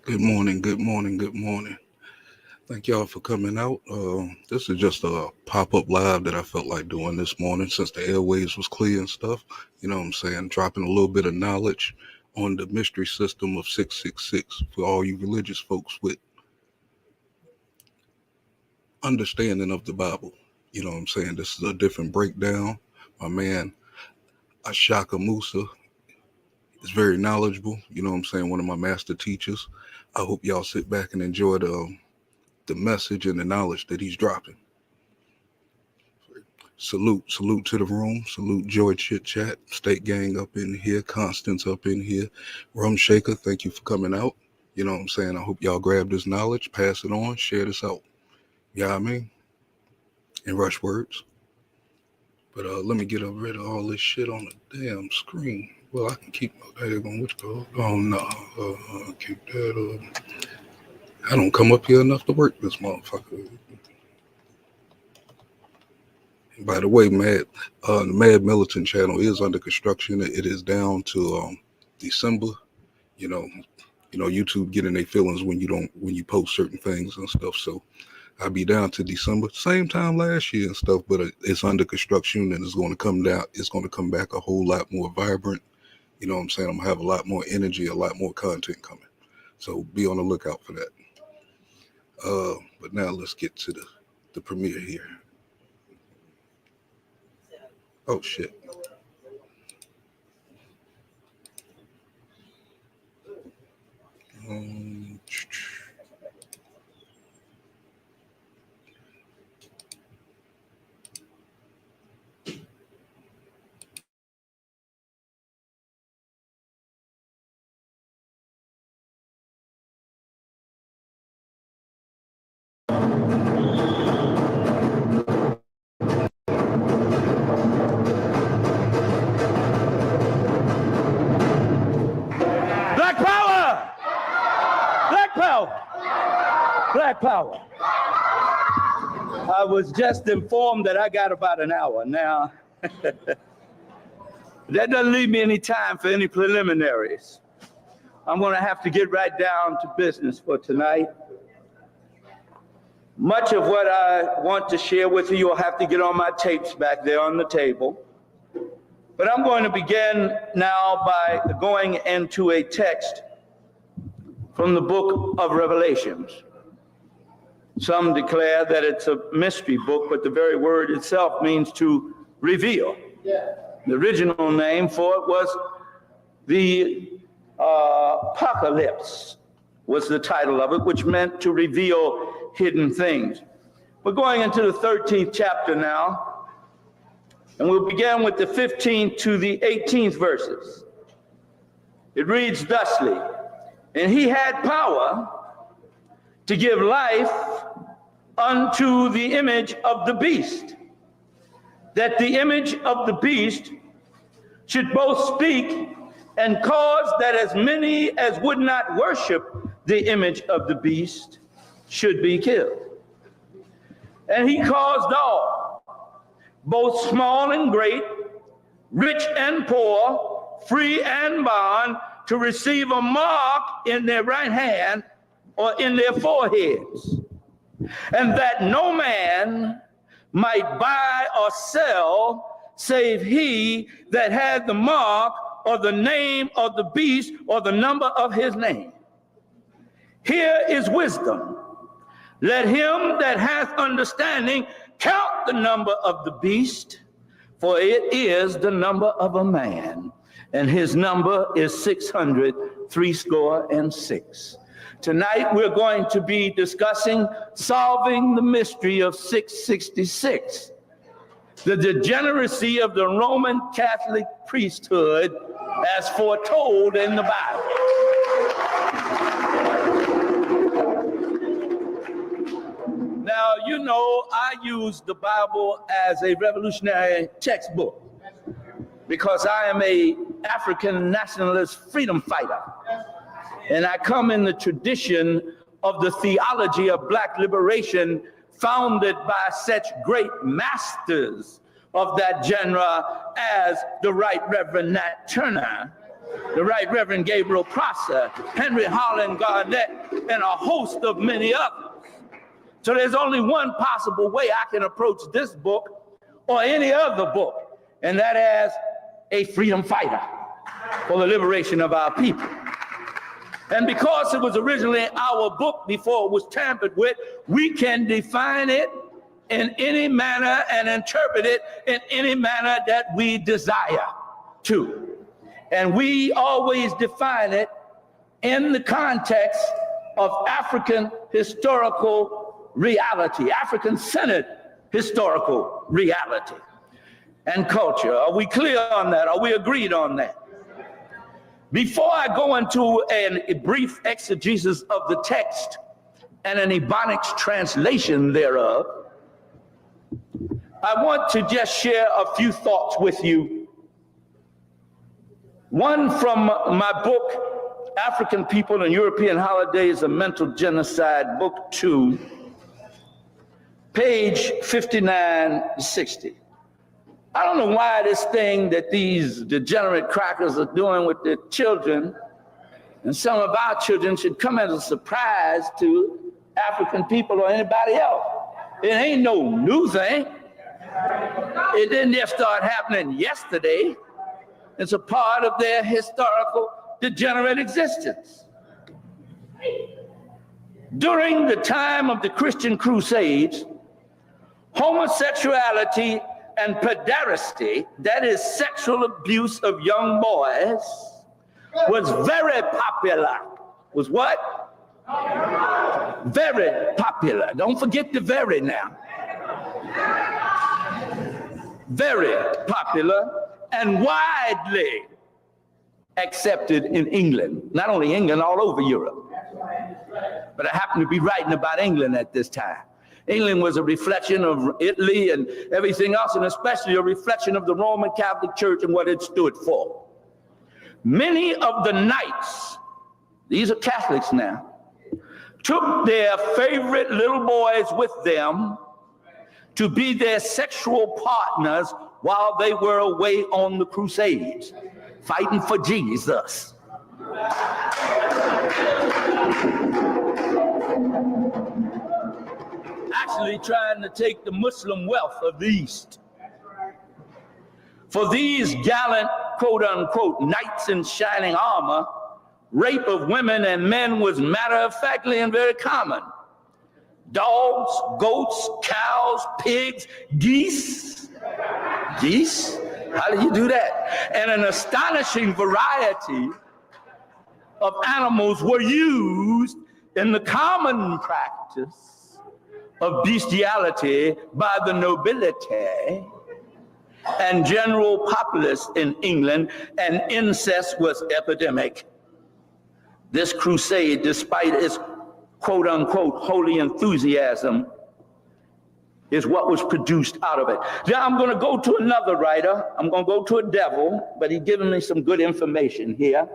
Good morning, good morning, good morning. Thank y'all for coming out. This is just a pop-up live that I felt like doing this morning since the airwaves was clear and stuff. You know what I'm saying? Dropping a little bit of knowledge on the mystery system of 666 for all you religious folks with understanding of the Bible. You know what I'm saying? This is a different breakdown. My man Ishakamusa is very knowledgeable. You know what I'm saying? One of my master teachers. I hope y'all sit back and enjoy the message and the knowledge that he's dropping. Salute to the room. Salute Joy Chit Chat, State Gang up in here, Constance up in here, Rum Shaker. Thank you for coming out. You know what I'm saying? I hope y'all grab this knowledge, pass it on, share this out. You know what I mean? In rush words. But let me get rid of all this shit on the damn screen. Well, I can keep my daggone which go. Oh no, keep that up. I don't come up here enough to work this motherfucker. By the way, the Mad Militant channel is under construction. It is down to December. You know, YouTube getting their feelings when you post certain things and stuff. So I'll be down to December, same time last year and stuff. But it's under construction and it's going to come down. It's going to come back a whole lot more vibrant. You know what I'm saying? I'm gonna have a lot more energy, a lot more content coming. So be on the lookout for that. But now let's get to the premiere here. Oh shit. Black power. I was just informed that I got about an hour. Now, that doesn't leave me any time for any preliminaries. I'm going to have to get right down to business for tonight. Much of what I want to share with you, you'll have to get on my tapes back there on the table. But I'm going to begin now by going into a text from the book of Revelations. Some declare that it's a mystery book, but the very word itself means to reveal. Yeah. The original name for it was the Apocalypse, was the title of it, which meant to reveal hidden things. We're going into the 13th chapter now, and we'll begin with the 15th to the 18th verses. It reads thusly, "And he had power to give life unto the image of the beast, that the image of the beast should both speak and cause that as many as would not worship the image of the beast should be killed. And he caused all, both small and great, rich and poor, free and bond, to receive a mark in their right hand or in their foreheads, and that no man might buy or sell save he that had the mark or the name of the beast or the number of his name. Here is wisdom. Let him that hath understanding count the number of the beast, for it is the number of a man, and his number is 666. Tonight we're going to be discussing solving the mystery of 666, the degeneracy of the Roman Catholic priesthood as foretold in the Bible. Now, you know, I use the Bible as a revolutionary textbook because I am an African nationalist freedom fighter. And I come in the tradition of the theology of Black liberation founded by such great masters of that genre as the Right Reverend Nat Turner the Right Reverend Gabriel Prosser, Henry Holland Garnett, and a host of many others. So there's only one possible way I can approach this book or any other book, and that as a freedom fighter for the liberation of our people. And because it was originally our book before it was tampered with, we can define it in any manner and interpret it in any manner that we desire to. And we always define it in the context of African historical reality, African-centered historical reality and culture. Are we clear on that? Are we agreed on that? Before I go into a brief exegesis of the text and an Ebonics translation thereof, I want to just share a few thoughts with you. One from my book, African People and European Holidays, A Mental Genocide, Book 2, page 5960. I don't know why this thing that these degenerate crackers are doing with their children, and some of our children, should come as a surprise to African people or anybody else. It ain't no new thing. It didn't just start happening yesterday. It's a part of their historical degenerate existence. During the time of the Christian Crusades, homosexuality and pederasty, that is sexual abuse of young boys, was very popular. Was what? Very popular. Don't forget the very now. Very popular and widely accepted in England. Not only England, all over Europe. But I happen to be writing about England at this time. England was a reflection of Italy and everything else, and especially a reflection of the Roman Catholic Church and what it stood for. Many of the knights, these are Catholics now, took their favorite little boys with them to be their sexual partners while they were away on the Crusades, fighting for Jesus. Actually trying to take the Muslim wealth of the East. For these gallant, quote unquote, knights in shining armor, rape of women and men was matter-of-factly and very common. Dogs, goats, cows, pigs, geese. Geese? How do you do that? And an astonishing variety of animals were used in the common practice of bestiality by the nobility and general populace in England, and incest was epidemic. This crusade, despite its quote-unquote holy enthusiasm, is what was produced out of it. Now I'm going to go to another writer. I'm going to go to a devil, but he's giving me some good information here.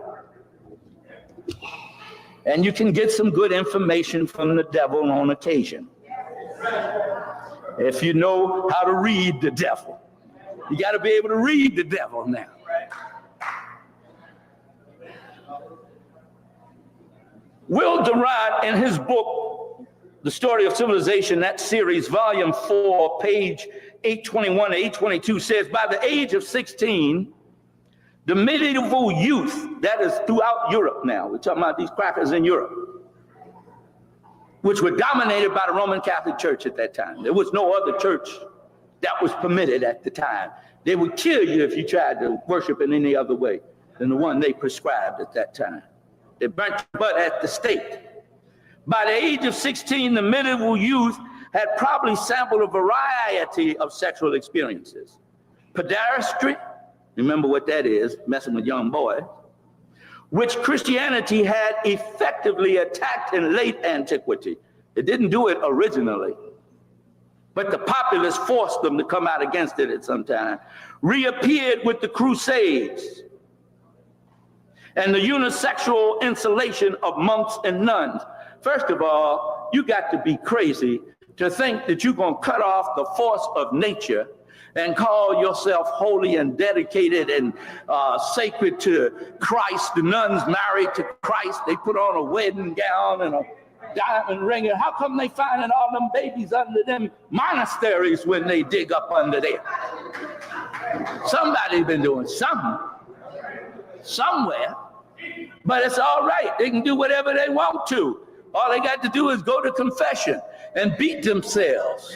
And you can get some good information from the devil on occasion, if you know how to read the devil. You got to be able to read the devil now. Will Durant, in his book, The Story of Civilization, that series, volume 4, page 821 to 822, says, by the age of 16, the medieval youth, that is throughout Europe now, we're talking about these crackers in Europe, which were dominated by the Roman Catholic Church at that time. There was no other church that was permitted at the time. They would kill you if you tried to worship in any other way than the one they prescribed at that time. They burnt your butt at the stake. By the age of 16, the medieval youth had probably sampled a variety of sexual experiences. Pederasty, remember what that is, messing with young boys, which Christianity had effectively attacked in late antiquity. It didn't do it originally, but the populace forced them to come out against it at some time. Reappeared with the Crusades and the unisexual insulation of monks and nuns. First of all, you got to be crazy to think that you're going to cut off the force of nature and call yourself holy and dedicated and sacred to Christ. The nuns married to Christ, they put on a wedding gown and a diamond ring. And how come they finding all them babies under them monasteries when they dig up under there? Somebody been doing something somewhere, but it's all right. They can do whatever they want to. All they got to do is go to confession and beat themselves.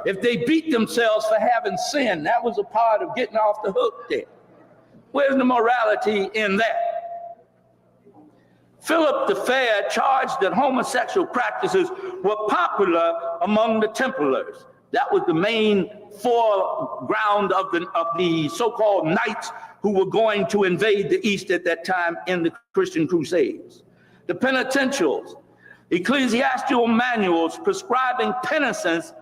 If they beat themselves for having sin, that was a part of getting off the hook there. Where's the morality in that? Philip the Fair charged that homosexual practices were popular among the Templars. That was the main foreground of the so-called knights who were going to invade the East at that time in the Christian Crusades. The penitentials, ecclesiastical manuals prescribing penances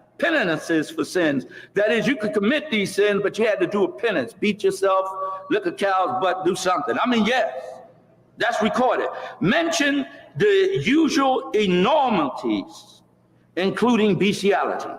for sins. That is, you could commit these sins, but you had to do a penance. Beat yourself, lick a cow's butt, do something. I mean, yes, that's recorded. Mention the usual enormities, including bestiality.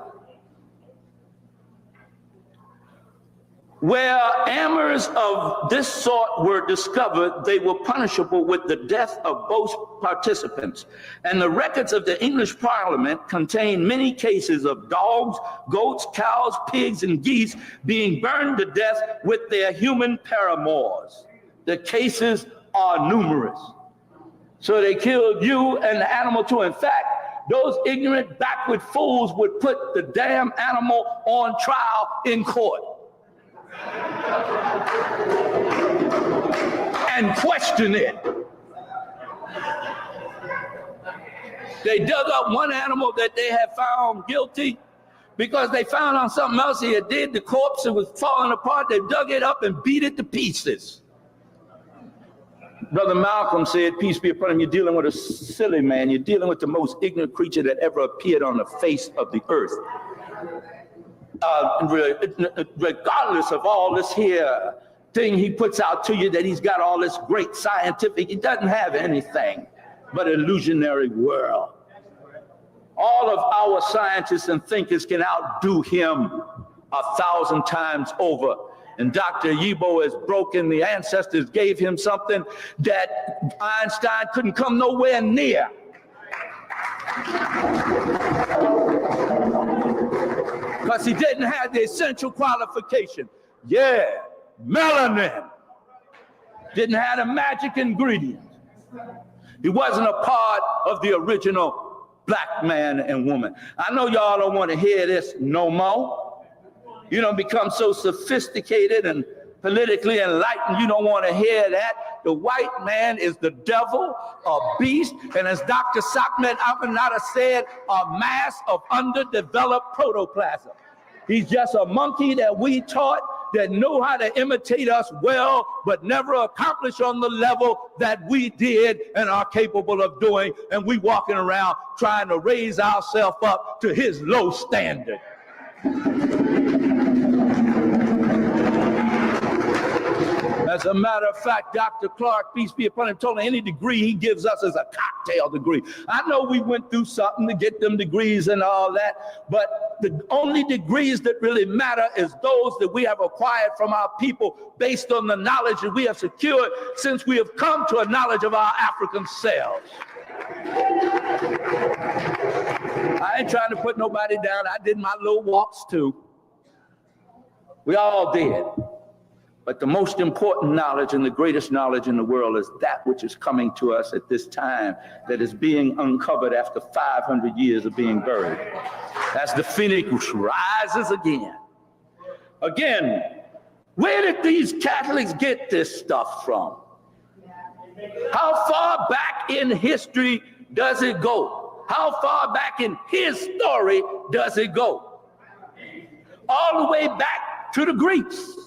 Where amours of this sort were discovered, they were punishable with the death of both participants. And the records of the English Parliament contain many cases of dogs, goats, cows, pigs, and geese being burned to death with their human paramours. The cases are numerous. So they killed you and the animal too. In fact, those ignorant, backward fools would put the damn animal on trial in court and question it. They dug up one animal that they had found guilty because they found on something else he had did. The corpse, it was falling apart. They dug it up and beat it to pieces. Brother Malcolm said, peace be upon him, you're dealing with a silly man. You're dealing with the most ignorant creature that ever appeared on the face of the earth. Regardless of all this here thing he puts out to you, that he's got all this great scientific, he doesn't have anything but an illusionary world. All of our scientists and thinkers can outdo him 1,000 times over. And Dr. Yibo is broken. The ancestors gave him something that Einstein couldn't come nowhere near. Because he didn't have the essential qualification. Yeah, melanin. Didn't have the magic ingredient. He wasn't a part of the original black man and woman. I know y'all don't want to hear this no more. You don't become so sophisticated and politically enlightened, you don't want to hear that. The white man is the devil, a beast, and as Dr. Sakmet Avanada said, a mass of underdeveloped protoplasm. He's just a monkey that we taught that know how to imitate us well, but never accomplish on the level that we did and are capable of doing, and we walking around trying to raise ourselves up to his low standard. As a matter of fact, Dr. Clark, peace be upon him, told me any degree he gives us is a cocktail degree. I know we went through something to get them degrees and all that, but the only degrees that really matter is those that we have acquired from our people based on the knowledge that we have secured since we have come to a knowledge of our African selves. I ain't trying to put nobody down. I did my little walks too. We all did. But the most important knowledge and the greatest knowledge in the world is that which is coming to us at this time, that is being uncovered after 500 years of being buried. As the phoenix rises again. Again, where did these Catholics get this stuff from? How far back in history does it go? How far back in his story does it go? All the way back to the Greeks.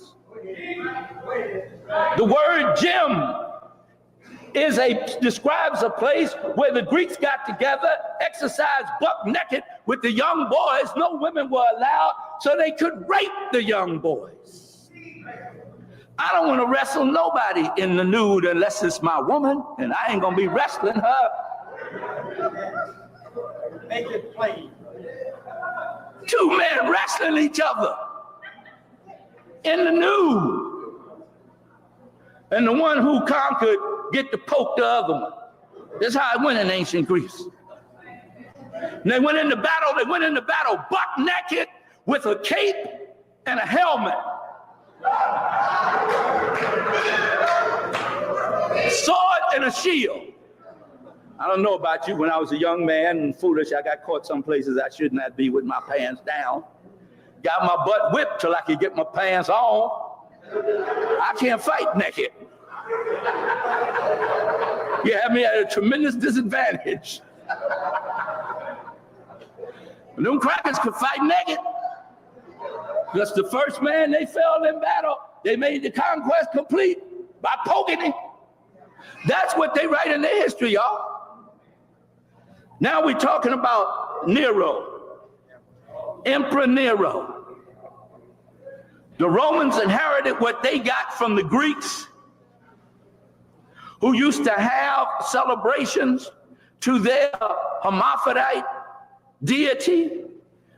The word gym describes a place where the Greeks got together, exercised buck naked with the young boys. No women were allowed, so they could rape the young boys. I don't want to wrestle nobody in the nude unless it's my woman, and I ain't gonna be wrestling her. Make it plain. Two men wrestling each other. in the nude. And the one who conquered get to poke the other one. That's how it went in ancient Greece. And they went into battle butt naked with a cape and a helmet. Sword and a shield. I don't know about you, when I was a young man and foolish, I got caught some places I should not be with my pants down. Got my butt whipped till I could get my pants on. I can't fight naked. You have me at a tremendous disadvantage. Them crackers could fight naked. Because the first man they fell in battle, they made the conquest complete by poking him. That's what they write in their history, y'all. Now we're talking about Nero, Emperor Nero. The Romans inherited what they got from the Greeks, who used to have celebrations to their hermaphrodite deity.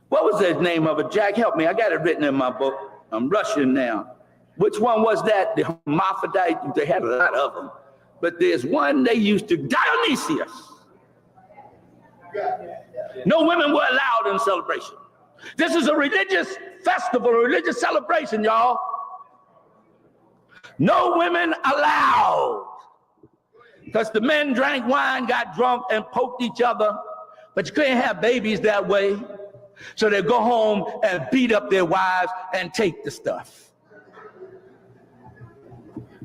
What was the name of it? Jack, help me. I got it written in my book. I'm rushing now. Which one was that? The hermaphrodite, they had a lot of them. But there's one they used to, Dionysius. No women were allowed in celebration. This is a religious festival, a religious celebration, y'all. No women allowed. Because the men drank wine, got drunk, and poked each other. But you couldn't have babies that way. So they go home and beat up their wives and take the stuff.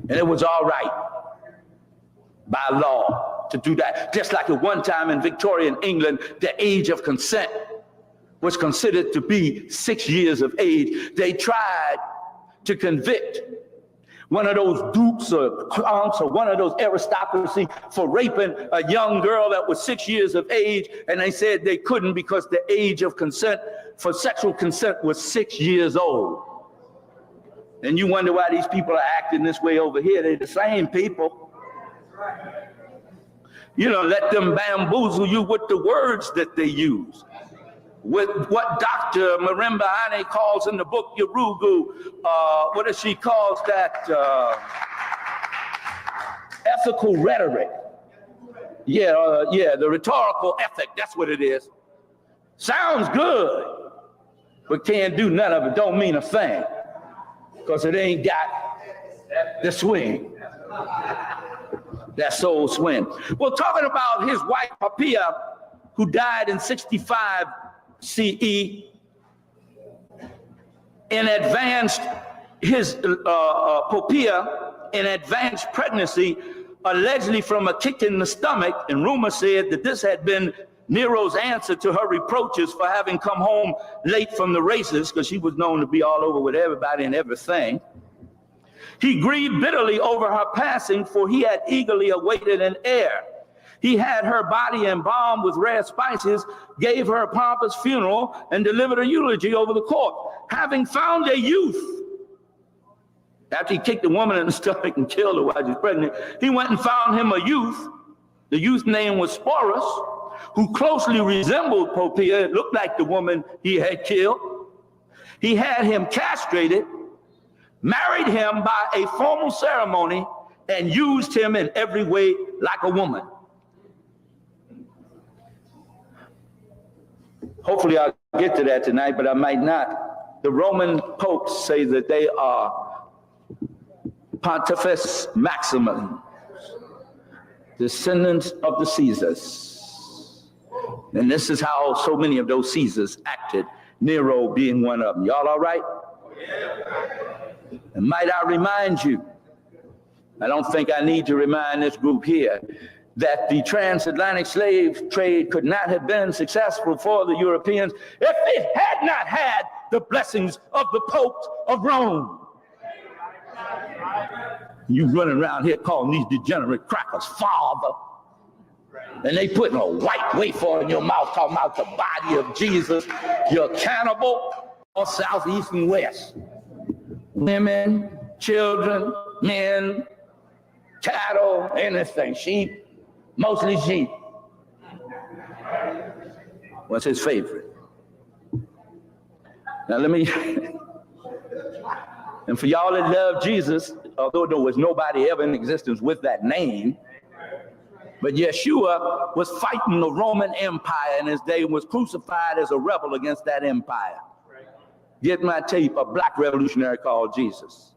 And it was all right by law to do that. Just like at one time in Victorian England, the age of consent was considered to be 6 years of age. They tried to convict one of those dukes or counts or one of those aristocracy for raping a young girl that was 6 years of age, and they said they couldn't because the age of consent for sexual consent was 6 years old. And you wonder why these people are acting this way over here. They're the same people. You know, let them bamboozle you with the words that they use. With what Dr. Marimba Ane calls in the book Yurugu, what does she calls that? Ethical rhetoric. Yeah, the rhetorical ethic, that's what it is. Sounds good, but can't do none of it, don't mean a thing, because it ain't got the swing. That soul swing. Well, talking about his wife, Poppaea, who died in 65 CE, in advanced, Poppaea, in advanced pregnancy, allegedly from a kick in the stomach, and rumor said that this had been Nero's answer to her reproaches for having come home late from the races, because she was known to be all over with everybody and everything. He grieved bitterly over her passing, for he had eagerly awaited an heir. He had her body embalmed with rare spices, gave her a pompous funeral, and delivered a eulogy over the court. Having found a youth, after he kicked the woman in the stomach and killed her while she was pregnant, he went and found him a youth. The youth's name was Sporus, who closely resembled Poppaea. It looked like the woman he had killed. He had him castrated, married him by a formal ceremony, and used him in every way like a woman. Hopefully I'll get to that tonight, but I might not. The Roman popes say that they are Pontifex Maximus, descendants of the Caesars. And this is how so many of those Caesars acted, Nero being one of them. Y'all all right? And might I remind you, I don't think I need to remind this group here, that the transatlantic slave trade could not have been successful for the Europeans if it had not had the blessings of the popes of Rome. You running around here calling these degenerate crackers father, and they putting a white wafer in your mouth talking about the body of Jesus. You're cannibal, or south, east, and west. Women, children, men, cattle, anything, sheep, mostly sheep. What's his favorite? Now let me And for y'all that love Jesus, although there was nobody ever in existence with that name, but Yeshua was fighting the Roman Empire in his day and was crucified as a rebel against that empire. Get my tape, a black revolutionary called Jesus.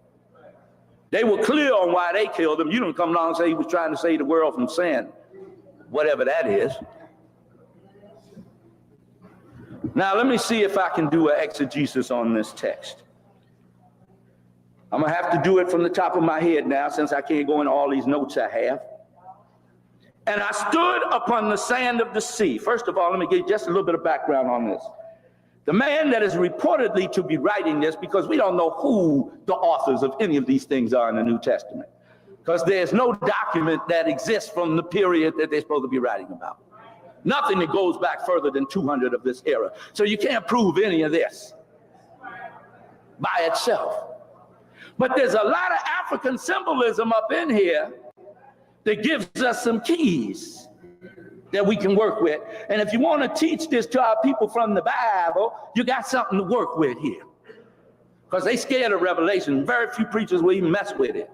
They were clear on why they killed him. You don't come along and say he was trying to save the world from sin, whatever that is. Now, let me see if I can do an exegesis on this text. I'm going to have to do it from the top of my head now, since I can't go into all these notes I have. And I stood upon the sand of the sea. First of all, let me give you just a little bit of background on this. The man that is reportedly to be writing this, because we don't know who the authors of any of these things are in the New Testament, because there's no document that exists from the period that they're supposed to be writing about. Nothing that goes back further than 200 of this era. So you can't prove any of this by itself. But there's a lot of African symbolism up in here that gives us some keys that we can work with. And if you want to teach this to our people from the Bible, you got something to work with here. Because they scared of Revelation. Very few preachers will even mess with it.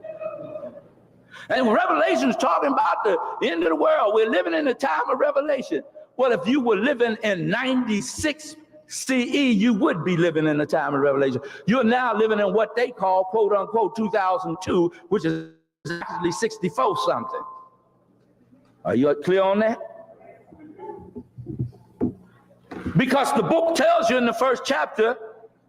And when Revelation's talking about the end of the world, we're living in the time of Revelation. Well, if you were living in 96 CE, you would be living in the time of Revelation. You're now living in what they call, quote unquote, 2002, which is actually 64 something. Are you clear on that? Because the book tells you in the first chapter,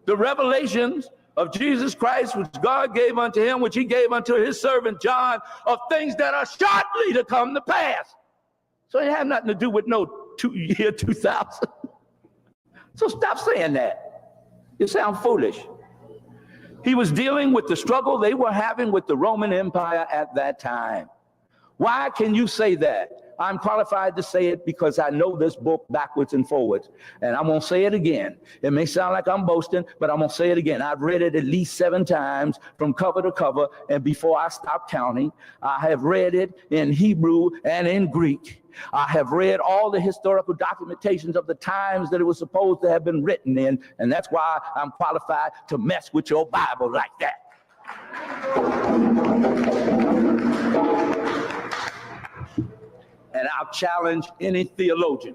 the revelations of Jesus Christ, which God gave unto him, which he gave unto his servant John, of things that are shortly to come to pass. So it had nothing to do with no year 2000. So stop saying that. You sound foolish. He was dealing with the struggle they were having with the Roman Empire at that time. Why can you say that? I'm qualified to say it because I know this book backwards and forwards. And I'm going to say it again. It may sound like I'm boasting, but I'm going to say it again. I've read it at least 7 times from cover to cover. And before I stop counting, I have read it in Hebrew and in Greek. I have read all the historical documentations of the times that it was supposed to have been written in. And that's why I'm qualified to mess with your Bible like that. And I'll challenge any theologian,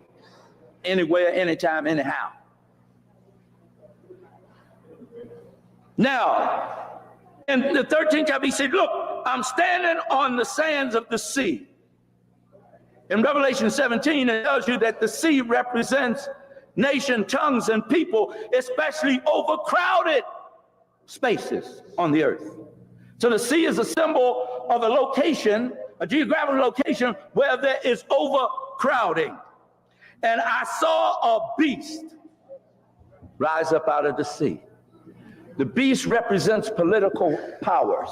anywhere, anytime, anyhow. Now, in the 13th chapter, he said, look, I'm standing on the sands of the sea. In Revelation 17, it tells you that the sea represents nation, tongues, and people, especially overcrowded spaces on the earth. So the sea is a symbol of a location, a geographical location where there is overcrowding. And I saw a beast rise up out of the sea. The beast represents political powers.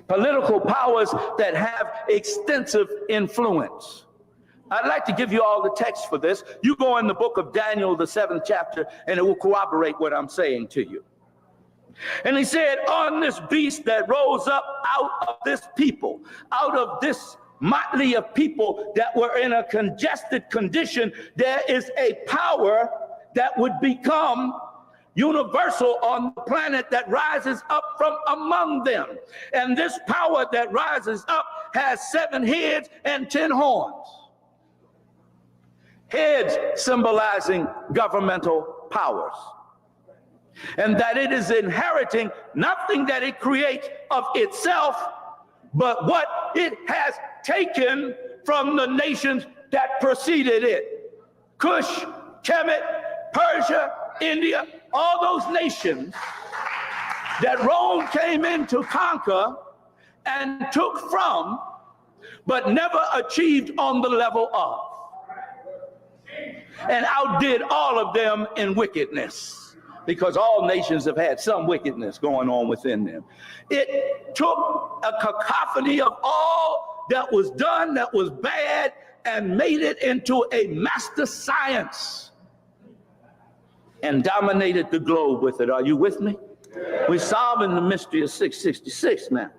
Political powers that have extensive influence. I'd like to give you all the text for this. You go in the book of Daniel, the 7th chapter, and it will corroborate what I'm saying to you. And he said, on this beast that rose up out of this people, out of this motley of people that were in a congested condition, there is a power that would become universal on the planet that rises up from among them. And this power that rises up has 7 heads and 10 horns. Heads symbolizing governmental powers. And that it is inheriting nothing that it creates of itself, but what it has taken from the nations that preceded it. Cush, Kemet, Persia, India, all those nations that Rome came in to conquer and took from, but never achieved on the level of, and outdid all of them in wickedness. Because all nations have had some wickedness going on within them. It took a cacophony of all that was done, that was bad, and made it into a master science and dominated the globe with it. Are you with me? We're solving the mystery of 666 now.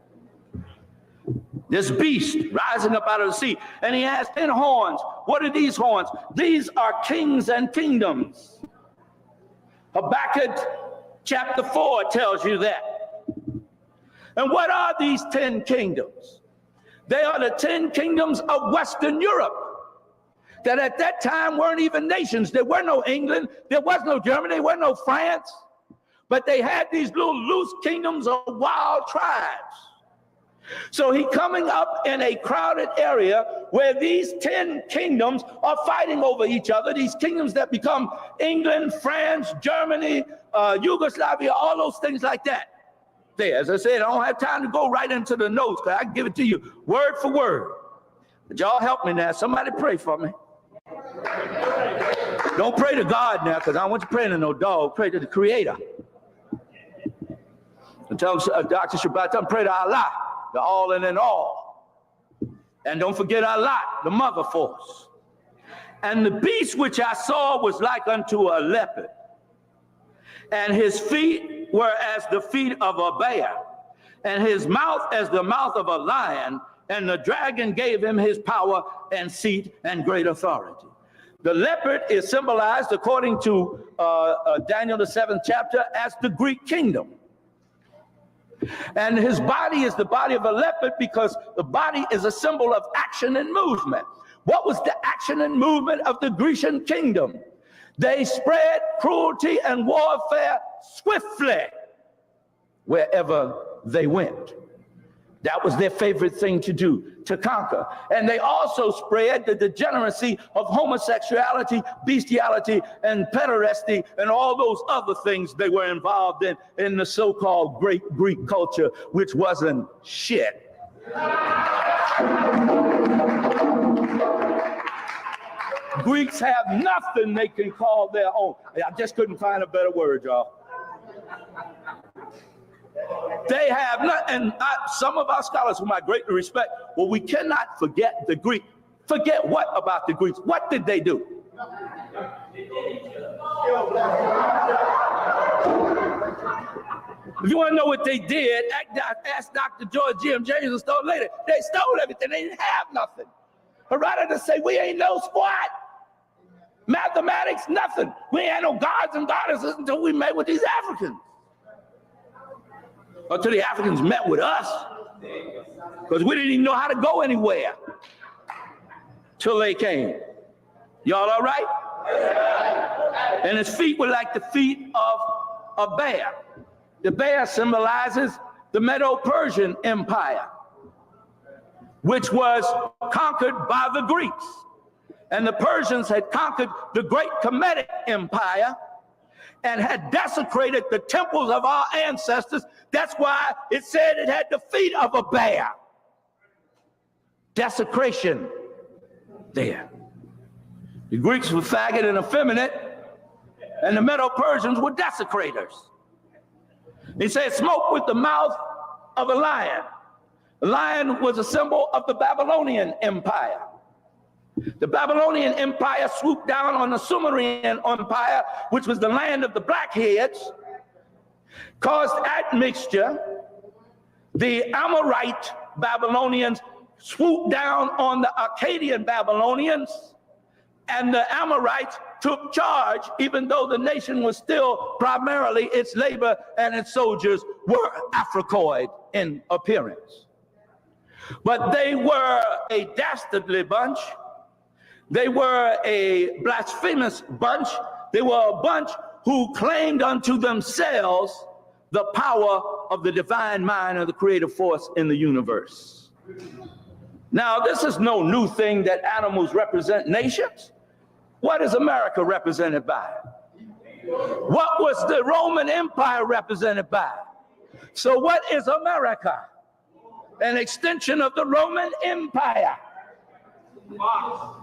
This beast rising up out of the sea, and he has 10 horns. What are these horns? These are kings and kingdoms. Habakkuk Chapter 4 tells you that. And what are these 10 kingdoms? They are the 10 kingdoms of Western Europe that at that time weren't even nations. There were no England, there was no Germany, there was no France, but they had these little loose kingdoms of wild tribes. So he coming up in a crowded area where these 10 kingdoms are fighting over each other, these kingdoms that become England, France, Germany, Yugoslavia, all those things like that. There, as I said, I don't have time to go right into the notes, because I can give it to you word for word. But y'all help me now. Somebody pray for me. Don't pray to God now, because I don't want you praying to no dog. Pray to the Creator. And tell Dr. Shabbat, tell him pray to Allah, the all and in all. And don't forget Allah, the mother force. And the beast which I saw was like unto a leopard, and his feet were as the feet of a bear, and his mouth as the mouth of a lion, and the dragon gave him his power and seat and great authority. The leopard is symbolized, according to Daniel, the 7th chapter, as the Greek kingdom. And his body is the body of a leopard because the body is a symbol of action and movement. What was the action and movement of the Grecian kingdom? They spread cruelty and warfare swiftly wherever they went. That was their favorite thing to do, to conquer. And they also spread the degeneracy of homosexuality, bestiality, and pederasty, and all those other things they were involved in the so-called great Greek culture, which wasn't shit. Greeks have nothing they can call their own. I just couldn't find a better word, y'all. They have not, and some of our scholars, whom I greatly respect, well, we cannot forget the Greek. Forget what about the Greeks? What did they do? If you want to know what they did, ask Dr. George G.M. James and stole later. They stole everything. They didn't have nothing. Herodotus say we ain't no squat. Mathematics, nothing. We ain't no gods and goddesses until we met with these Africans. Until the Africans met with us, because we didn't even know how to go anywhere till they came. Y'all all right? And his feet were like the feet of a bear. The bear symbolizes the Medo-Persian Empire, which was conquered by the Greeks. And the Persians had conquered the great Kemetic Empire and had desecrated the temples of our ancestors. That's why it said it had the feet of a bear. Desecration there. The Greeks were faggot and effeminate, and the Medo-Persians were desecrators. He said smoke with the mouth of a lion. The lion was a symbol of the Babylonian Empire. The Babylonian Empire swooped down on the Sumerian Empire, which was the land of the blackheads, caused admixture. The Amorite Babylonians swooped down on the Akkadian Babylonians, and the Amorites took charge, even though the nation was still primarily its labor and its soldiers were Africoid in appearance. But they were a dastardly bunch. They were a blasphemous bunch. They were a bunch who claimed unto themselves the power of the divine mind of the creative force in the universe. Now, this is no new thing that animals represent nations. What is America represented by? What was the Roman Empire represented by? So what is America? An extension of the Roman Empire.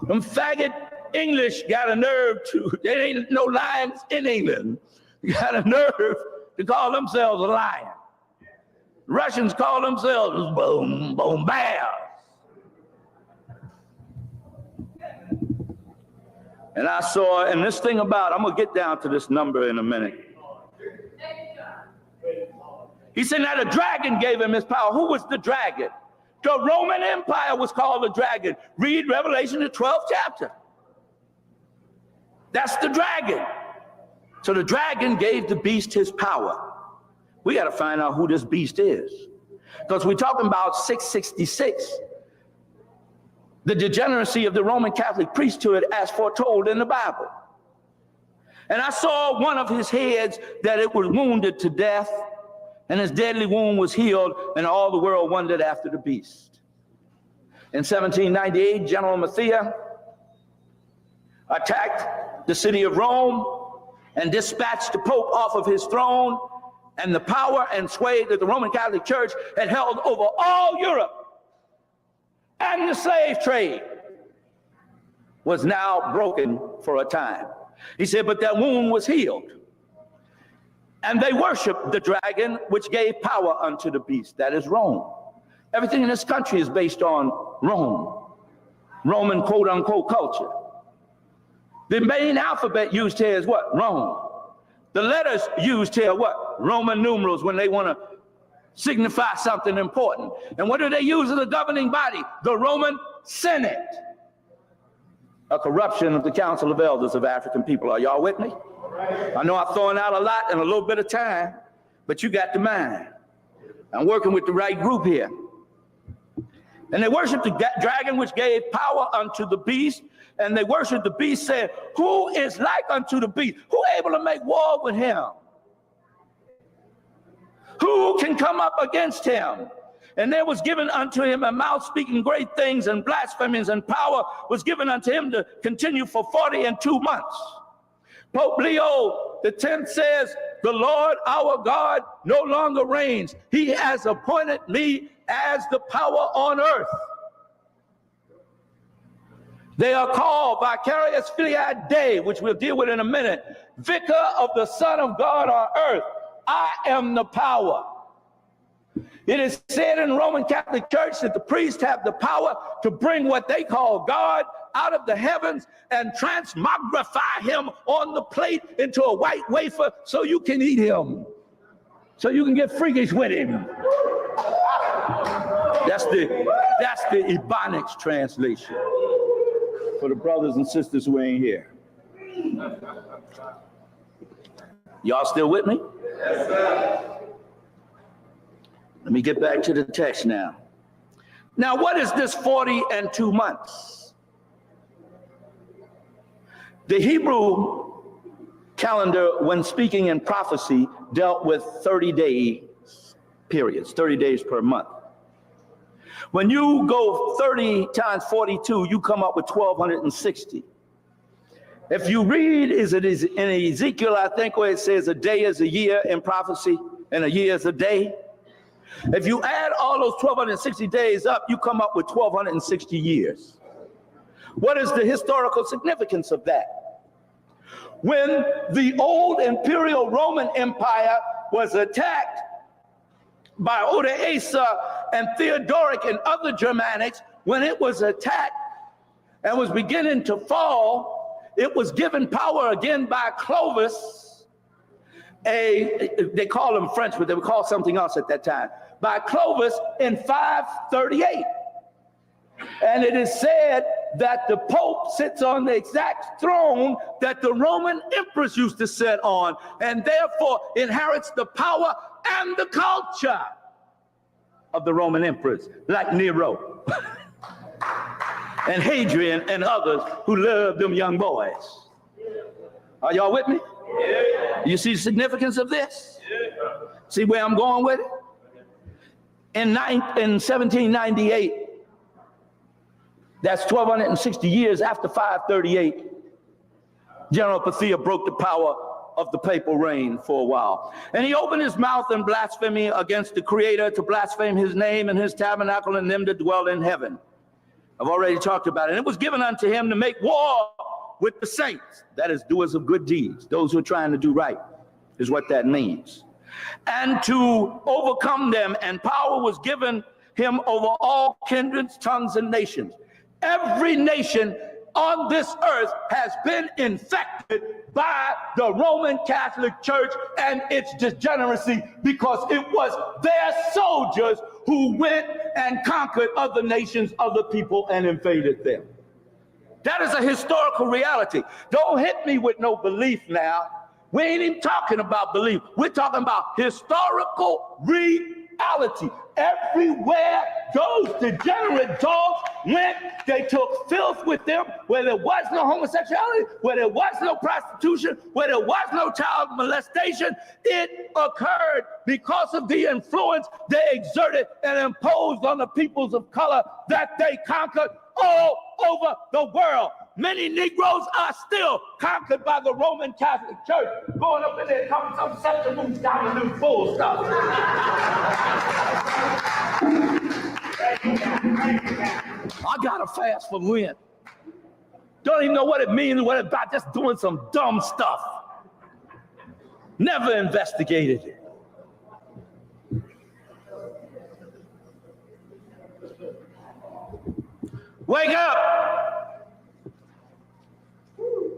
Them faggot English got a nerve to, there ain't no lions in England, got a nerve to call themselves a lion. Russians call themselves boom, boom, bears. And I saw, and this thing about, I'm gonna get down to this number in a minute. He said, now the dragon gave him his power. Who was the dragon? The Roman Empire was called the dragon. Read Revelation, the 12th chapter. That's the dragon. So the dragon gave the beast his power. We got to find out who this beast is, because we're talking about 666, the degeneracy of the Roman Catholic priesthood as foretold in the Bible. And I saw one of his heads that it was wounded to death, and his deadly wound was healed, and all the world wondered after the beast. In 1798, General Mathia attacked the city of Rome and dispatched the Pope off of his throne, and the power and sway that the Roman Catholic Church had held over all Europe and the slave trade was now broken for a time. He said, but that wound was healed. And they worshiped the dragon, which gave power unto the beast. That is Rome. Everything in this country is based on Rome, Roman quote-unquote culture. The main alphabet used here is what? Rome. The letters used here are what? Roman numerals, when they want to signify something important. And what do they use as a governing body? The Roman Senate. A corruption of the Council of Elders of African people. Are y'all with me? I know I'm throwing out a lot in a little bit of time, but you got the mind. I'm working with the right group here. And they worshiped the dragon, which gave power unto the beast. And they worshiped the beast, saying, who is like unto the beast? Who able to make war with him? Who can come up against him? And there was given unto him a mouth speaking great things and blasphemies, and power was given unto him to continue for 42 months. Pope Leo X says, the Lord our God no longer reigns. He has appointed me as the power on earth. They are called vicarious filii Dei, which we'll deal with in a minute, vicar of the Son of God on earth. I am the power. It is said in the Roman Catholic Church that the priests have the power to bring what they call God out of the heavens and transmogrify him on the plate into a white wafer so you can eat him, so you can get freakish with him. That's the Ebonics translation for the brothers and sisters who ain't here. Y'all still with me? Yes, sir. Let me get back to the text now. Now, what is this 42 months? The Hebrew calendar, when speaking in prophecy, dealt with 30 days periods, 30 days per month. When you go 30 times 42, you come up with 1,260. If you read, is in Ezekiel, I think, where it says a day is a year in prophecy and a year is a day. If you add all those 1,260 days up, you come up with 1,260 years. What is the historical significance of that? When the old imperial Roman Empire was attacked by Odoacer and Theodoric and other Germanics, when it was attacked and was beginning to fall, it was given power again by Clovis, they call them French, but they would call something else at that time, by Clovis in 538. And it is said that the Pope sits on the exact throne that the Roman empress used to sit on, and therefore inherits the power and the culture of the Roman empress, like Nero and Hadrian and others who loved them young boys. Are y'all with me? Yeah. You see the significance of this? Yeah. See where I'm going with it? In 1798, that's 1,260 years after 538, General Mathia broke the power of the papal reign for a while. And he opened his mouth in blasphemy against the Creator, to blaspheme his name and his tabernacle and them that dwell in heaven. I've already talked about it. And it was given unto him to make war with the saints, that is, doers of good deeds, those who are trying to do right, is what that means, and to overcome them. And power was given him over all kindreds, tongues, and nations. Every nation on this earth has been infected by the Roman Catholic Church and its degeneracy, because it was their soldiers who went and conquered other nations, other people, and invaded them. That is a historical reality. Don't hit me with no belief now, We ain't even talking about belief. We're talking about historical reality. Everywhere those degenerate dogs went, they took filth with them, where there was no homosexuality, where there was no prostitution, where there was no child molestation. It occurred because of the influence they exerted and imposed on the peoples of color that they conquered all over the world. Many Negroes are still conquered by the Roman Catholic Church, going up in there, coming some Ishakamusa down and do full stuff. I gotta fast for Lent. Don't even know what it means, what it's about, just doing some dumb stuff. Never investigated it. Wake up!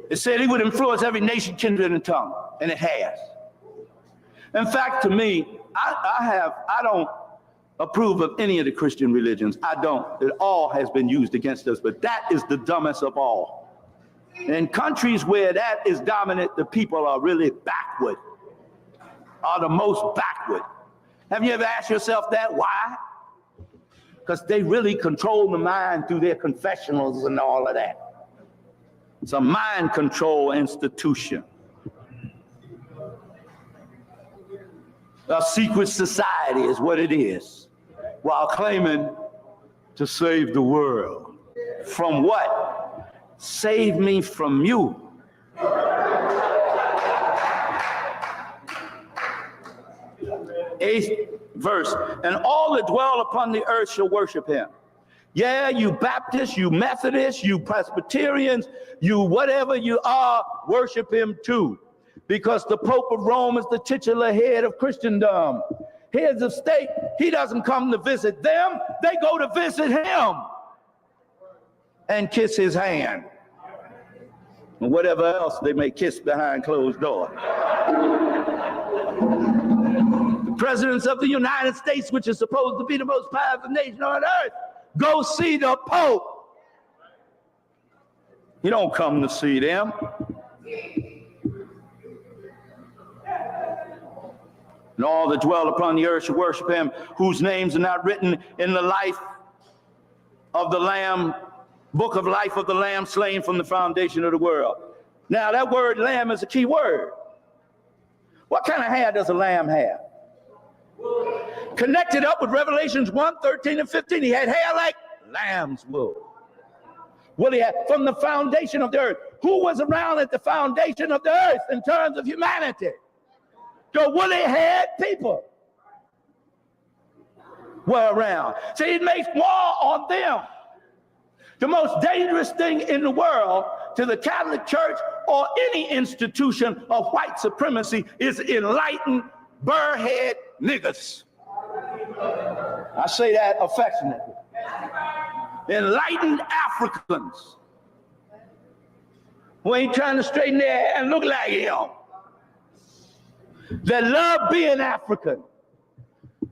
It said he would influence every nation, kindred, and tongue, and it has. In fact, to me, I don't approve of any of the Christian religions. I don't. It all has been used against us, but that is the dumbest of all. In countries where that is dominant, the people are really backward, are the most backward. Have you ever asked yourself that? Why? Because they really control the mind through their confessionals and all of that. It's a mind control institution. A secret society is what it is, while claiming to save the world. From what? Save me from you. Eighth verse, and all that dwell upon the earth shall worship him. Yeah, you Baptists, you Methodists, you Presbyterians, you whatever you are, worship him too. Because the Pope of Rome is the titular head of Christendom. Heads of state, he doesn't come to visit them, they go to visit him and kiss his hand. And whatever else they may kiss behind closed doors. The presidents of the United States, which is supposed to be the most powerful nation on earth, go see the Pope. You don't come to see them. And all that dwell upon the earth shall worship him, whose names are not written in the life of the Lamb, book of life of the Lamb slain from the foundation of the world. Now that word lamb is a key word. What kind of hair does a lamb have? Connected up with Revelations 1, 13 and 15, he had hair like lamb's wool. What he had from the foundation of the earth. Who was around at the foundation of the earth in terms of humanity? The woolly-haired people were around. See, it makes war on them. The most dangerous thing in the world to the Catholic Church or any institution of white supremacy is enlightened, burrhead niggas. I say that affectionately. Enlightened Africans who ain't trying to straighten their hair and look like him. That love being African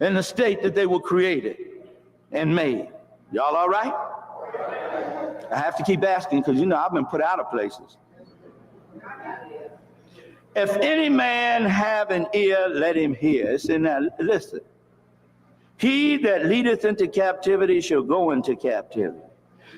in the state that they were created and made. Y'all all right? I have to keep asking because, you know, I've been put out of places. If any man have an ear, let him hear. It's in that, listen. He that leadeth into captivity shall go into captivity.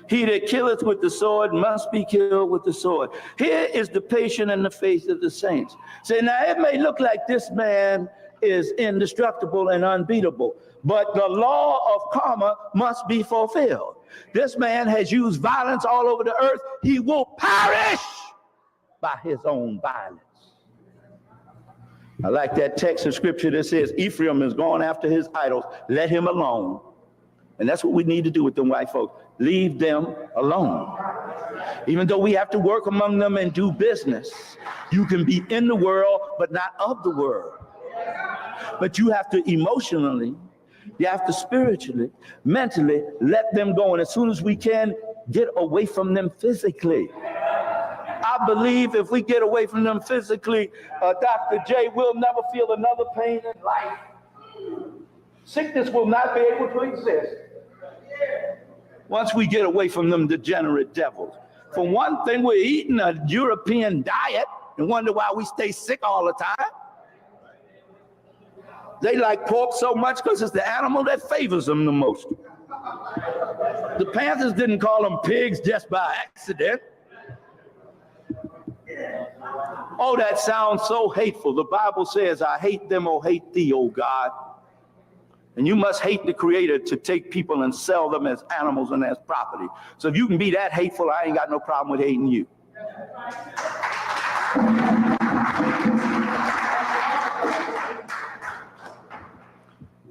He that killeth with the sword must be killed with the sword. Here is the patience and the faith of the saints. Say, now it may look like this man is indestructible and unbeatable, but the law of karma must be fulfilled. This man has used violence all over the earth. He will perish by his own violence. I like that text of scripture that says, Ephraim is going after his idols. Let him alone. And that's what we need to do with them white folks. Leave them alone. Even though we have to work among them and do business, you can be in the world, but not of the world. But you have to emotionally, you have to spiritually, mentally let them go. And as soon as we can, get away from them physically. I believe if we get away from them physically, Dr. J will never feel another pain in life. Sickness will not be able to exist once we get away from them degenerate devils. For one thing, we're eating a European diet and wonder why we stay sick all the time. They like pork so much because it's the animal that favors them the most. The Panthers didn't call them pigs just by accident. Oh, that sounds so hateful. The Bible says, I hate them or hate thee, O God. And you must hate the Creator to take people and sell them as animals and as property. So if you can be that hateful, I ain't got no problem with hating you.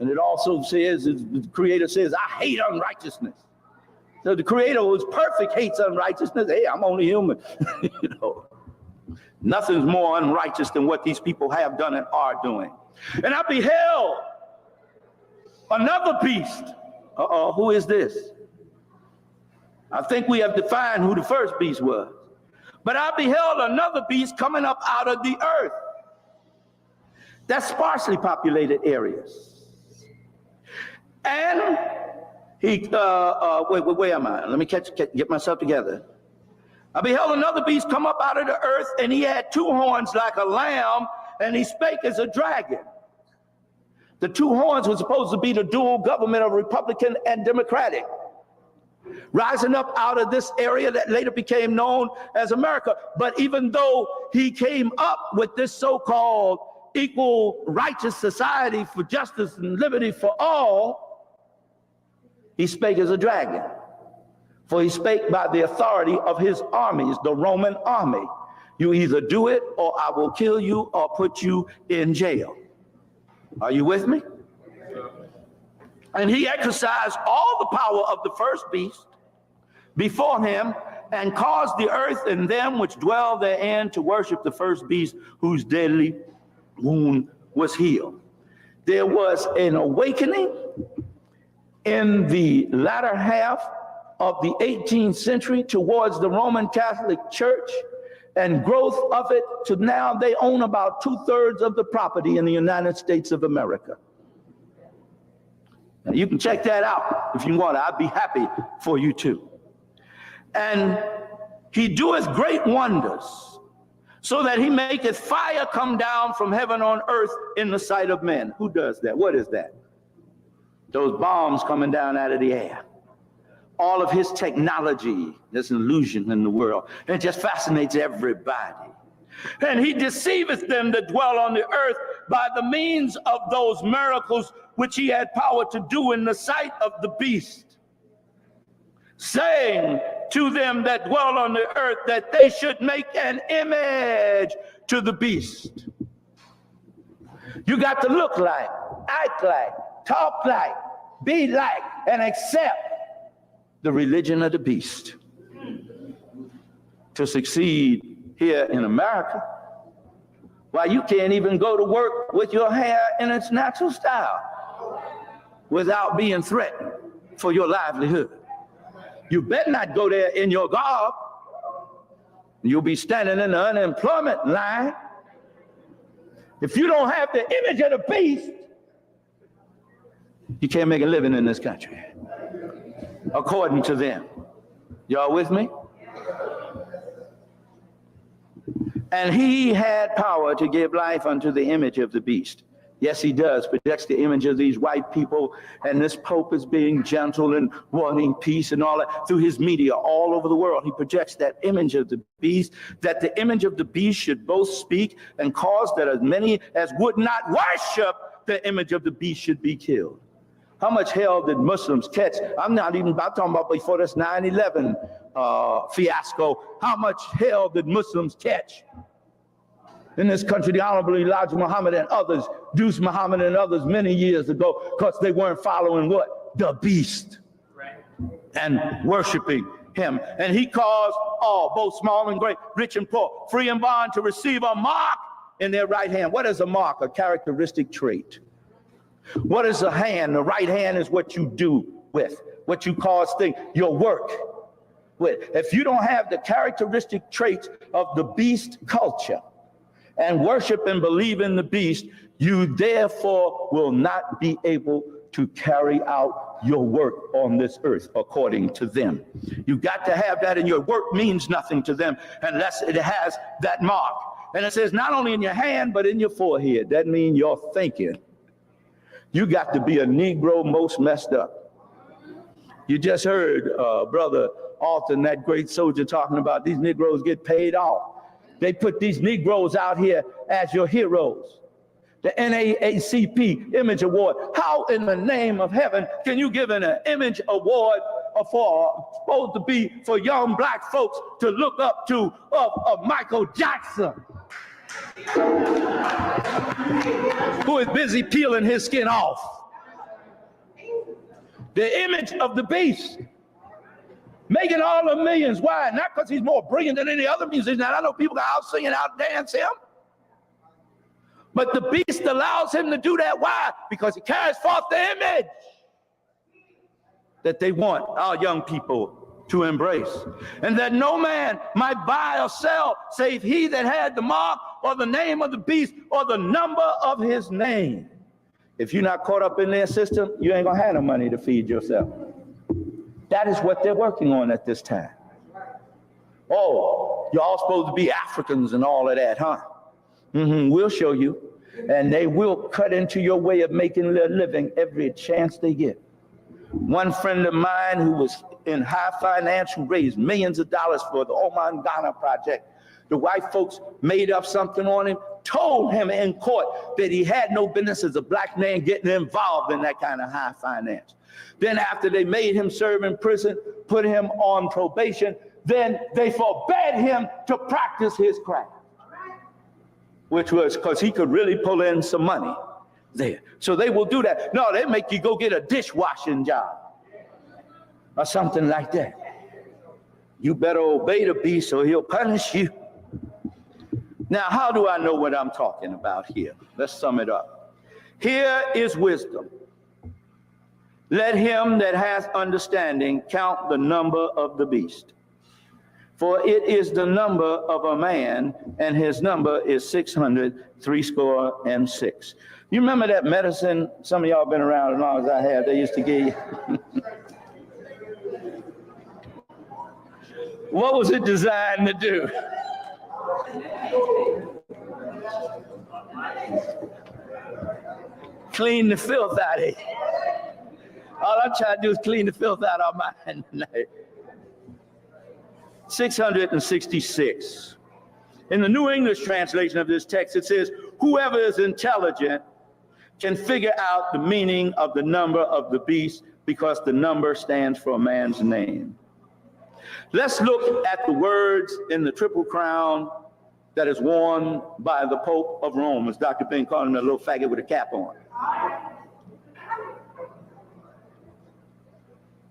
And it also says, the Creator says, I hate unrighteousness. So the Creator who is perfect hates unrighteousness. Hey, I'm only human. You know, nothing's more unrighteous than what these people have done and are doing. And I beheld another beast. Who is this? I think we have defined who the first beast was. But I beheld another beast coming up out of the earth. That's sparsely populated areas. And he, where am I? Let me get myself together. I beheld another beast come up out of the earth, and he had two horns like a lamb, and he spake as a dragon. The two horns were supposed to be the dual government of Republican and Democratic, rising up out of this area that later became known as America. But even though he came up with this so-called equal righteous society for justice and liberty for all, he spake as a dragon. For he spake by the authority of his armies, the Roman army. You either do it or I will kill you or put you in jail. Are you with me? And he exercised all the power of the first beast before him and caused the earth and them which dwell therein to worship the first beast whose deadly wound was healed. There was an awakening in the latter half of the 18th century towards the Roman Catholic Church and growth of it to now they own about 2/3 of the property in the United States of America. Now, you can check that out if you want. I'd be happy for you too. And he doeth great wonders, so that he maketh fire come down from heaven on earth in the sight of men. Who does that? What is that? Those bombs coming down out of the air. All of his technology, there's an illusion in the world. It just fascinates everybody. And he deceiveth them that dwell on the earth by the means of those miracles which he had power to do in the sight of the beast, saying to them that dwell on the earth that they should make an image to the beast. You got to look like, act like, talk like, be like, and accept the religion of the beast to succeed here in America. Why, you can't even go to work with your hair in its natural style without being threatened for your livelihood. You better not go there in your garb. You'll be standing in the unemployment line. If you don't have the image of the beast, you can't make a living in this country, according to them. Y'all with me? And he had power to give life unto the image of the beast. Yes, he does. Projects the image of these white people, and this Pope is being gentle and wanting peace and all that through his media all over the world. He projects that image of the beast, that the image of the beast should both speak and cause that as many as would not worship the image of the beast should be killed. How much hell did Muslims catch? I'm not even about talking about before this 9/11 fiasco. How much hell did Muslims catch in this country? The Honorable Elijah Muhammad and others, Deuce Muhammad and others many years ago, because they weren't following what? The beast. Right. And worshiping him. And he caused all, both small and great, rich and poor, free and bond, to receive a mark in their right hand. What is a mark? A characteristic trait. What is a hand? The right hand is what you do with, what you cause things, your work with. If you don't have the characteristic traits of the beast culture and worship and believe in the beast, you therefore will not be able to carry out your work on this earth according to them. You got to have that, and your work means nothing to them unless it has that mark. And it says not only in your hand, but in your forehead. That means you're thinking. You got to be a Negro most messed up. You just heard Brother Alton, that great soldier, talking about these Negroes get paid off. They put these Negroes out here as your heroes. The NAACP Image Award. How in the name of heaven can you give an image award supposed to be for young black folks to look up to of Michael Jackson, who is busy peeling his skin off? The image of the beast, making all the millions. Why? Not because he's more brilliant than any other musician. I know people got out singing, out dance him. But the beast allows him to do that. Why? Because he carries forth the image that they want our young people to embrace. And that no man might buy or sell save he that had the mark or the name of the beast or the number of his name. If you're not caught up in their system, you ain't gonna have no money to feed yourself. That is what they're working on at this time. Oh, you're all supposed to be Africans and all of that, huh? We'll show you. And they will cut into your way of making their living every chance they get. One friend of mine who was in high finance, who raised millions of dollars for the Oman Ghana project, the white folks made up something on him, told him in court that he had no business as a black man getting involved in that kind of high finance. Then after they made him serve in prison, put him on probation, then they forbade him to practice his craft, which was because he could really pull in some money there. So they will do that. No, they make you go get a dishwashing job or something like that. You better obey the beast or he'll punish you. Now, how do I know what I'm talking about here? Let's sum it up. Here is wisdom. Let him that hath understanding count the number of the beast. For it is the number of a man, and his number is 666. You remember that medicine? Some of y'all been around as long as I have. They used to give you. What was it designed to do? Clean the filth out of it. All I'm trying to do is clean the filth out of my mind tonight. 666. In the New English translation of this text, it says, whoever is intelligent can figure out the meaning of the number of the beast because the number stands for a man's name. Let's look at the words in the Triple Crown that is worn by the Pope of Rome, as Dr. Ben called him, a little faggot with a cap on.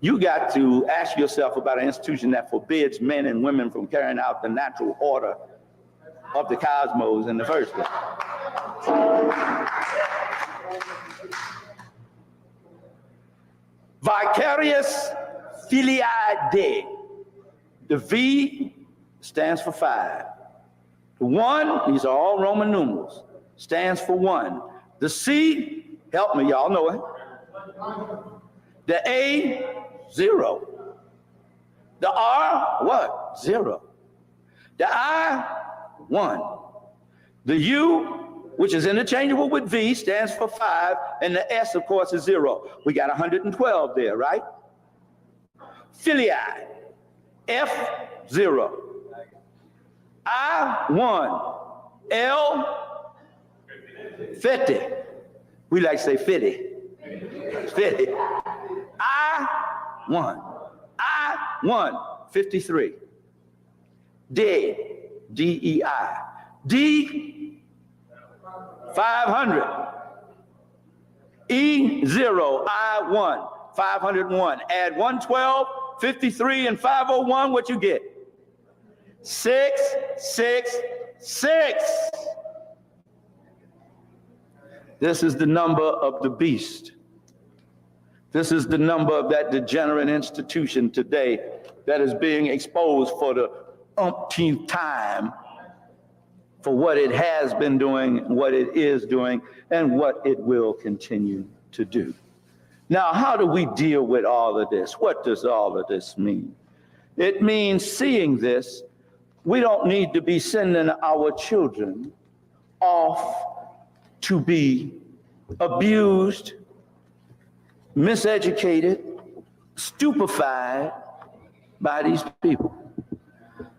You got to ask yourself about an institution that forbids men and women from carrying out the natural order of the cosmos in the first place. Vicarious filii Dei. The V stands for 5. The 1, these are all Roman numerals, stands for 1. The C, help me, y'all know it. The A, 0. The R, what? 0. The I, 1. The U, which is interchangeable with V, stands for 5, and the S, of course, is 0. We got 112 there, right? Filii, F, 0. I, 1. L, 50. We like to say 50. 50. I, 1. I, 1. 53. D, D-E-I. D, 500. E, 0. I, 1. 501. Add 112, 53, and 501. What you get? 666. This is the number of the beast. This is the number of that degenerate institution today that is being exposed for the umpteenth time for what it has been doing, what it is doing, and what it will continue to do. Now, how do we deal with all of this? What does all of this mean? It means seeing this, we don't need to be sending our children off to be abused, miseducated, stupefied by these people.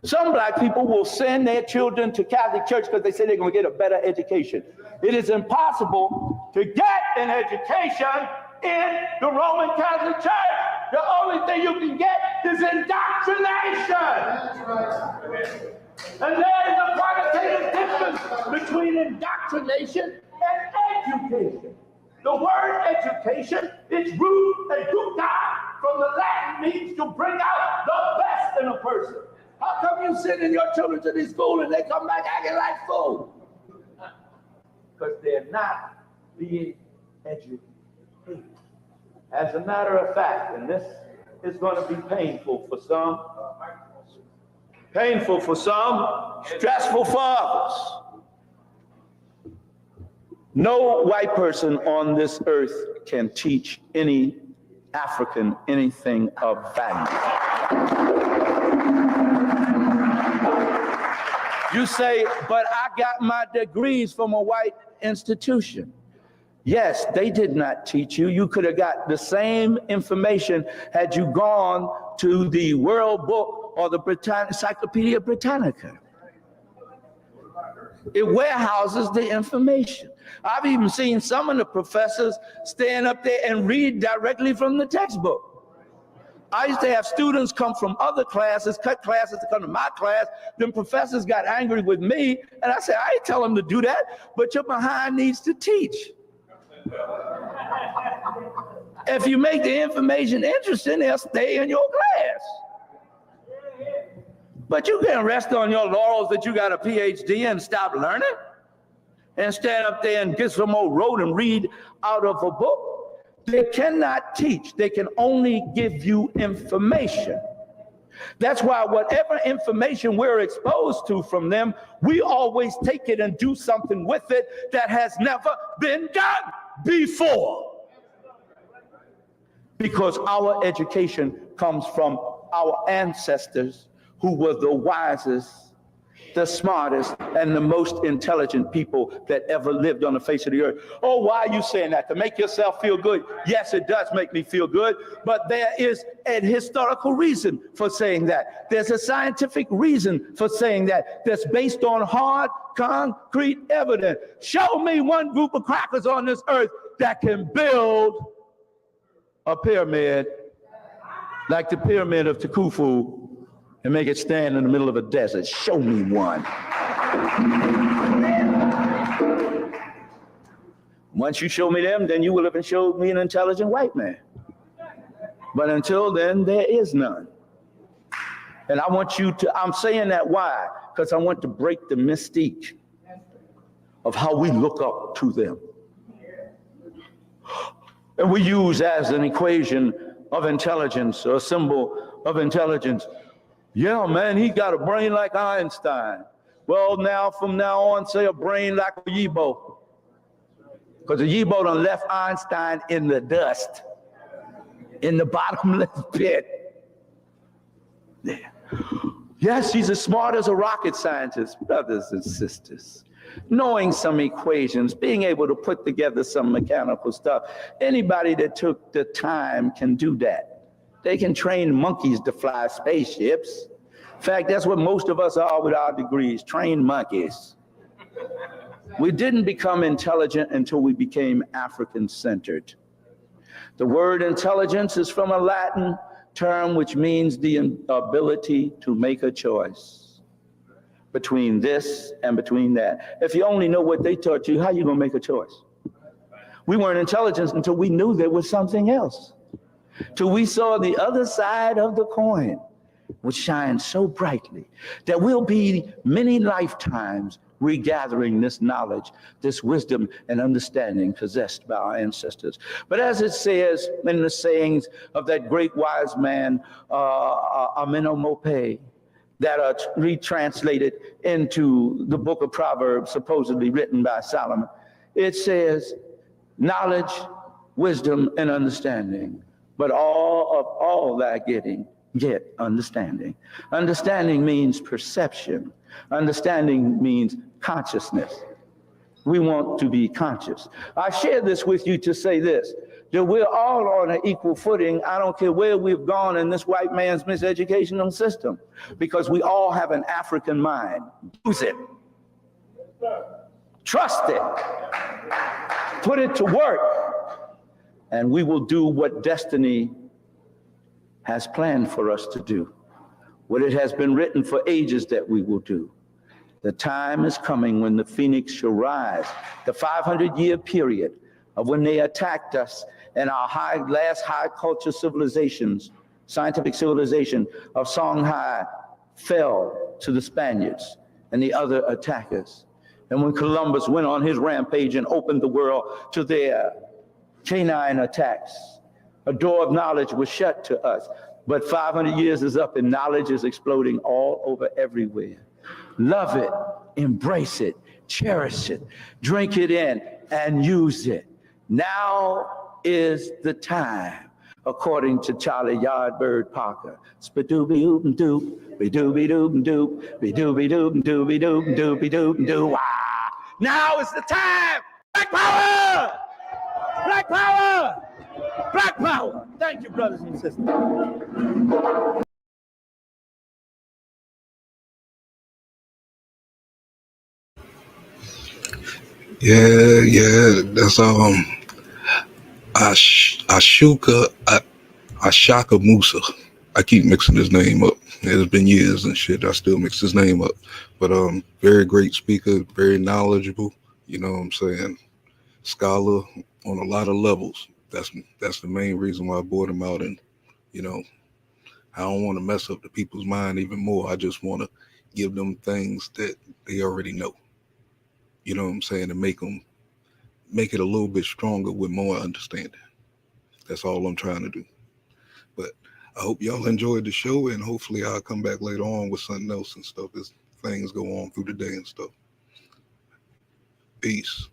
Some black people will send their children to Catholic Church because they say they're going to get a better education. It is impossible to get an education in the Roman Catholic Church. The only thing you can get is indoctrination. And there is a qualitative difference between indoctrination and education. The word education, its root, educa, from the Latin, means to bring out the best in a person. How come you sending your children to this school and they come back acting like fools? Because they're not being educated. As a matter of fact, and this is going to be painful for some, stressful for others. No white person on this earth can teach any African anything of value. You say, but I got my degrees from a white institution. Yes, they did not teach you. You could have got the same information had you gone to the World Book or the Encyclopedia Britannica. It warehouses the information. I've even seen some of the professors stand up there and read directly from the textbook. I used to have students come from other classes, cut classes to come to my class. Then professors got angry with me, and I said, I ain't tell them to do that, but your behind needs to teach. If you make the information interesting, they'll stay in your class. But you can't rest on your laurels that you got a PhD and stop learning and stand up there and get some old road and read out of a book. They cannot teach. They can only give you information. That's why whatever information we're exposed to from them, we always take it and do something with it that has never been done before. Because our education comes from our ancestors who were the wisest, the smartest, and the most intelligent people that ever lived on the face of the earth. Oh, why are you saying that? To make yourself feel good? Yes, it does make me feel good, but there is a historical reason for saying that. There's a scientific reason for saying that that's based on hard, concrete evidence. Show me one group of crackers on this earth that can build a pyramid like the pyramid of Khufu and make it stand in the middle of a desert. Show me one. Once you show me them, then you will have showed me an intelligent white man. But until then, there is none. And I want you to, I'm saying that why? Because I want to break the mystique of how we look up to them. And we use as an equation of intelligence, or a symbol of intelligence, yeah, man, he got a brain like Einstein. Well, now, from now on, say a brain like a Yibo. Because the Yibo done left Einstein in the dust, in the bottomless pit. Yeah. Yes, he's as smart as a rocket scientist, brothers and sisters. Knowing some equations, being able to put together some mechanical stuff. Anybody that took the time can do that. They can train monkeys to fly spaceships. In fact, that's what most of us are with our degrees, trained monkeys. We didn't become intelligent until we became African-centered. The word intelligence is from a Latin term which means the ability to make a choice between this and between that. If you only know what they taught you, how are you going to make a choice? We weren't intelligent until we knew there was something else. Till we saw the other side of the coin, which shines so brightly that we'll be many lifetimes regathering this knowledge, this wisdom and understanding possessed by our ancestors. But as it says in the sayings of that great wise man, Amenemope, that are retranslated into the book of Proverbs, supposedly written by Solomon, it says, knowledge, wisdom, and understanding. But all of all thy getting get understanding. Understanding means perception. Understanding means consciousness. We want to be conscious. I share this with you to say this, that we're all on an equal footing. I don't care where we've gone in this white man's miseducational system, because we all have an African mind. Use it. Trust it. Put it to work, and we will do what destiny has planned for us to do, what it has been written for ages that we will do. The time is coming when the phoenix shall rise. The 500-year period of when they attacked us and our last high culture civilizations, scientific civilization of Songhai, fell to the Spaniards and the other attackers. And when Columbus went on his rampage and opened the world to their canine attacks, a door of knowledge was shut to us. But 500 years is up and knowledge is exploding all over everywhere. Love it, embrace it, cherish it, drink it in, and use it. Now is the time, according to Charlie Yardbird Parker. Spadooby-oop-doop, be-dooby-doop-doop, be-dooby-doop-doop, doopy-doop-doop. Now is the time! Black power! Black power! Black power! Thank you, brothers and sisters. Yeah, that's Ishakamusa. I keep mixing his name up. It's been years and shit. I still mix his name up. But very great speaker, very knowledgeable. You know what I'm saying? Scholar on a lot of levels. That's the main reason why I brought him out. And you know, I don't want to mess up the people's mind even more. I just want to give them things that they already know. You know what I'm saying? And make it a little bit stronger with more understanding. That's all I'm trying to do. But I hope y'all enjoyed the show, and hopefully I'll come back later on with something else and stuff as things go on through the day and stuff. Peace.